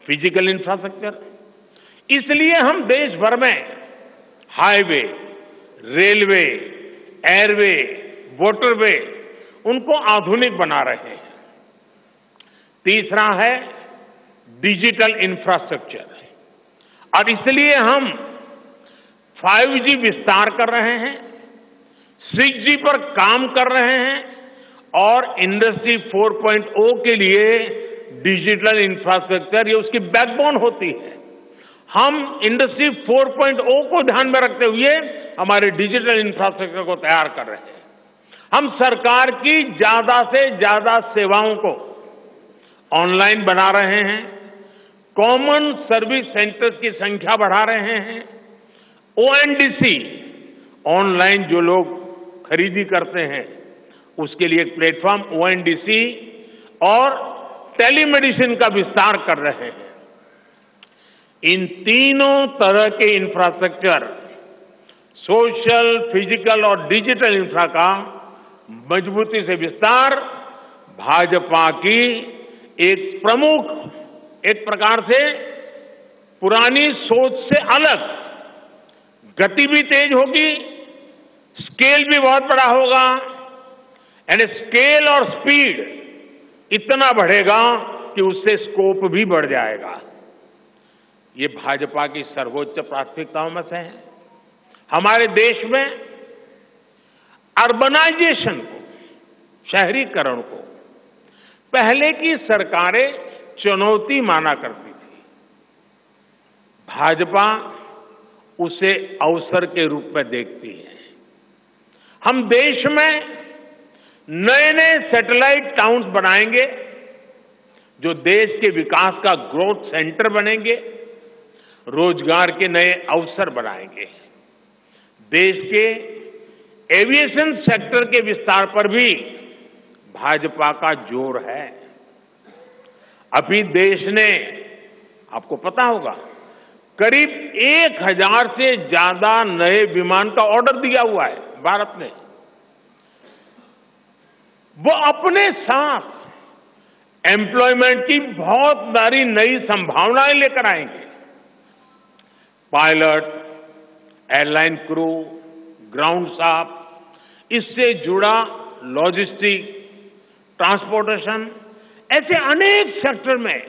Physical infrastructure. इसलिए हम देश भर में हाईवे, रेलवे, एयरवे, वाटरवे उनको आधुनिक बना रहे हैं। तीसरा है डिजिटल इंफ्रास्ट्रक्चर, और इसलिए हम 5G विस्तार कर रहे हैं, 6G पर काम कर रहे हैं और इंडस्ट्री 4.0 के लिए डिजिटल इंफ्रास्ट्रक्चर ये उसकी बैकबोन होती है। हम इंडस्ट्री 4.0 को ध्यान में रखते हुए हमारे डिजिटल इंफ्रास्ट्रक्चर को तैयार कर रहे हैं। हम सरकार की ज्यादा से ज्यादा सेवाओं को ऑनलाइन बना रहे हैं, कॉमन सर्विस सेंटर्स की संख्या बढ़ा रहे हैं, ONDC ऑनलाइन जो लोग खरीदी करते हैं उसके लिए एक प्लेटफॉर्म ONDC और टेलीमेडिसिन का विस्तार कर रहे हैं। इन तीनों तरह के इंफ्रास्ट्रक्चर, सोशल, फिजिकल और डिजिटल इंफ्रा का मजबूती से विस्तार भाजपा की एक प्रमुख, एक प्रकार से पुरानी सोच से अलग, गति भी तेज होगी, स्केल भी बहुत बड़ा होगा, यानी स्केल और स्पीड इतना बढ़ेगा कि उससे स्कोप भी बढ़ जाएगा। ये भाजपा की सर्वोच्च प्राथमिकताओं में से है। हमारे देश में अर्बनाइजेशन को, शहरीकरण को पहले की सरकारें चुनौती माना करती थी, भाजपा उसे अवसर के रूप में देखती है। हम देश में नए नए सैटेलाइट टाउन्स बनाएंगे जो देश के विकास का ग्रोथ सेंटर बनेंगे, रोजगार के नए अवसर बनाएंगे। देश के एविएशन सेक्टर के विस्तार पर भी भाजपा का जोर है। अभी देश ने, आपको पता होगा, करीब 1000 से ज्यादा नए विमान का ऑर्डर दिया हुआ है भारत ने। वो अपने साथ एम्प्लॉयमेंट की बहुत सारी नई संभावनाएं लेकर आएंगे। Pilot, airline crew, ground staff, इससे जुड़ा लॉजिस्टिक, ट्रांसपोर्टेशन, ऐसे अनेक सेक्टर में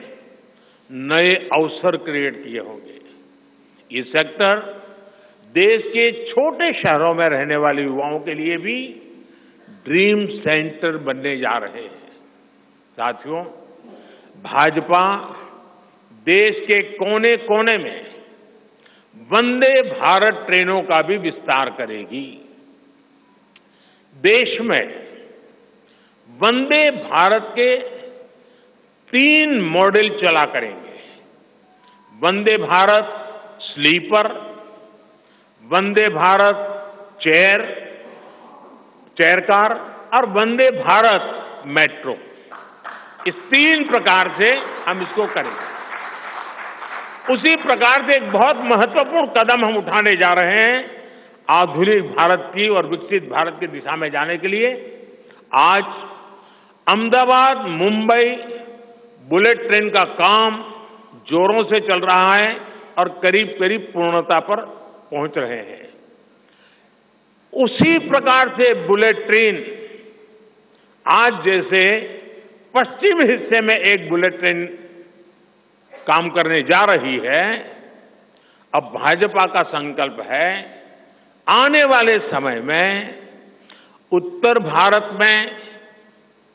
नए अवसर क्रिएट किए होंगे। ये सेक्टर देश के छोटे शहरों में रहने वाले युवाओं के लिए भी ड्रीम सेंटर बनने जा रहे हैं। साथियों, भाजपा देश के कोने कोने में वंदे भारत ट्रेनों का भी विस्तार करेगी। देश में वंदे भारत के 3 मॉडल चला करेंगे। Vande Bharat sleeper, Vande Bharat chair car और वंदे भारत मेट्रो। इस 3 प्रकार से हम इसको करेंगे। उसी प्रकार से एक बहुत महत्वपूर्ण कदम हम उठाने जा रहे हैं आधुनिक भारत की और विकसित भारत की दिशा में जाने के लिए। आज अहमदाबाद मुंबई बुलेट ट्रेन का काम जोरों से चल रहा है और करीब करीब पूर्णता पर पहुंच रहे हैं। उसी प्रकार से बुलेट ट्रेन आज जैसे पश्चिम हिस्से में एक बुलेट ट्रेन काम करने जा रही है, अब भाजपा का संकल्प है आने वाले समय में उत्तर भारत में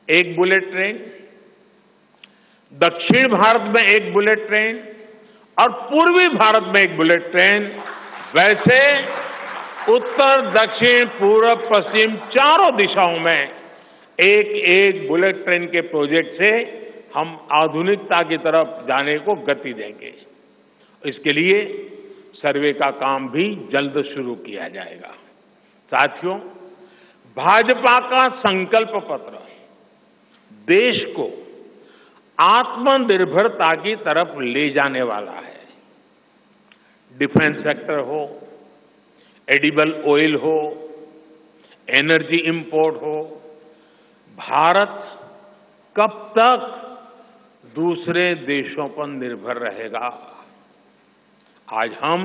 एक बुलेट ट्रेन, दक्षिण भारत में एक बुलेट ट्रेन और पूर्वी भारत में एक बुलेट ट्रेन, वैसे उत्तर, दक्षिण, पूर्व, पश्चिम चारों दिशाओं में एक एक बुलेट ट्रेन के प्रोजेक्ट से हम आधुनिकता की तरफ जाने को गति देंगे। इसके लिए सर्वे का काम भी जल्द शुरू किया जाएगा। साथियों, भाजपा का संकल्प पत्र देश को आत्मनिर्भरता की तरफ ले जाने वाला है। डिफेंस सेक्टर हो, एडिबल ऑयल हो, एनर्जी इंपोर्ट हो, भारत कब तक दूसरे देशों पर निर्भर रहेगा। आज हम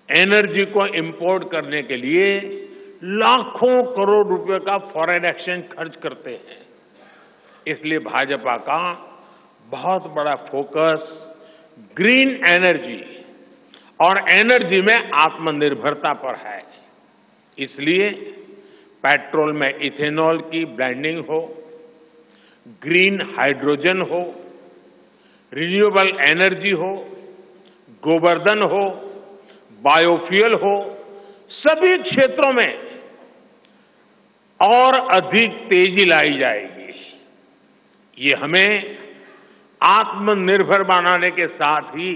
एनर्जी को इंपोर्ट करने के लिए लाखों करोड़ रुपए का फॉरेन एक्सचेंज खर्च करते हैं। इसलिए भाजपा का बहुत बड़ा फोकस ग्रीन एनर्जी और एनर्जी में आत्मनिर्भरता पर है। इसलिए पेट्रोल में इथेनॉल की ब्लेंडिंग हो, ग्रीन हाइड्रोजन हो, रिन्यूएबल एनर्जी हो, गोवर्धन हो, बायोफ्यूल हो, सभी क्षेत्रों में और अधिक तेजी लाई जाएगी। ये हमें आत्मनिर्भर बनाने के साथ ही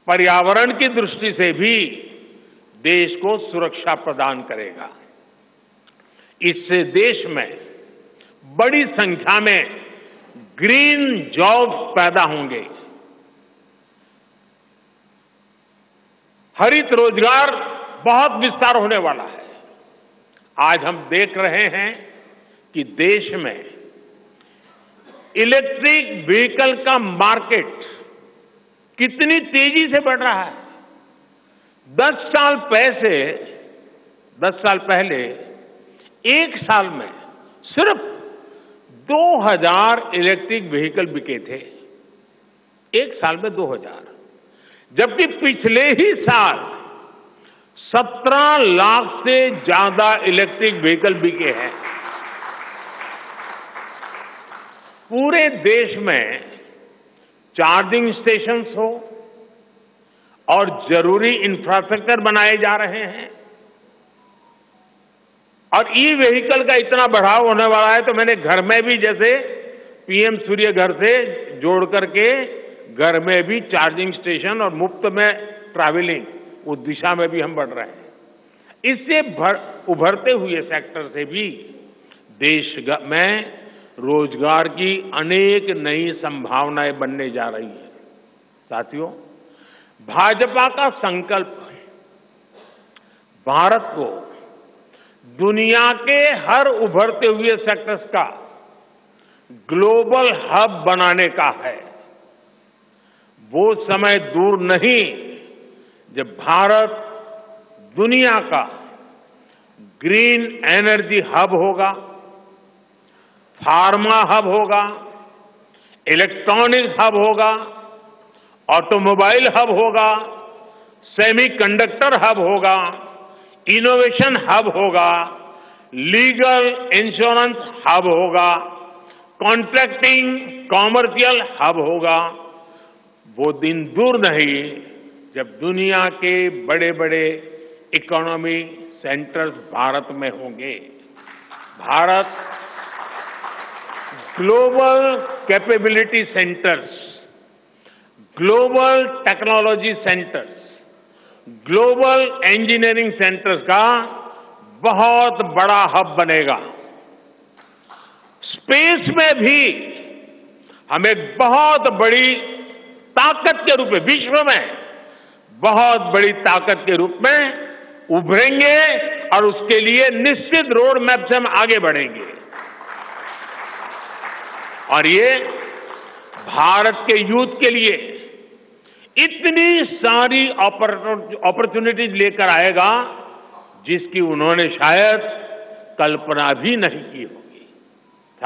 पर्यावरण की दृष्टि से भी देश को सुरक्षा प्रदान करेगा। इससे देश में बड़ी संख्या में ग्रीन जॉब्स पैदा होंगे। हरित रोजगार बहुत विस्तार होने वाला है। आज हम देख रहे हैं कि देश में इलेक्ट्रिक व्हीकल का मार्केट कितनी तेजी से बढ़ रहा है। 10 साल पहले एक साल में सिर्फ 2000 इलेक्ट्रिक व्हीकल बिके थे। एक साल में 2000, जबकि पिछले ही साल 17 लाख से ज्यादा इलेक्ट्रिक व्हीकल बिके हैं। पूरे देश में चार्जिंग स्टेशंस हो और जरूरी इंफ्रास्ट्रक्चर बनाए जा रहे हैं और ई व्हीकल का इतना बढ़ाव होने वाला है, तो मैंने घर में भी जैसे पीएम सूर्य घर से जोड़ करके घर में भी चार्जिंग स्टेशन और मुफ्त में ट्रैवलिंग, उस दिशा में भी हम बढ़ रहे हैं। इससे उभरते हुए सेक्टर से भी देश में रोजगार की अनेक नई संभावनाएं बनने जा रही है। साथियों, भाजपा का संकल्प भारत को दुनिया के हर उभरते हुए सेक्टर्स का ग्लोबल हब बनाने का है। वो समय दूर नहीं जब भारत दुनिया का ग्रीन एनर्जी हब होगा, फार्मा हब होगा, इलेक्ट्रॉनिक हब होगा, ऑटोमोबाइल हब होगा, सेमीकंडक्टर हब होगा, इनोवेशन हब होगा, लीगल इंश्योरेंस हब होगा, कॉन्ट्रैक्टिंग कॉमर्शियल हब होगा। वो दिन दूर नहीं जब दुनिया के बड़े बड़े इकोनॉमी सेंटर्स भारत में होंगे। Bharat global capability centres, global technology centres, global engineering centres का बहुत बड़ा हब बनेगा। स्पेस में भी हम एक बहुत बड़ी ताकत के रूप में, विश्व में बहुत बड़ी ताकत के रूप में उभरेंगे और उसके लिए निश्चित रोड मैप से हम आगे बढ़ेंगे। और ये भारत के यूथ के लिए इतनी सारी अपॉर्चुनिटीज लेकर आएगा जिसकी उन्होंने शायद कल्पना भी नहीं की हो।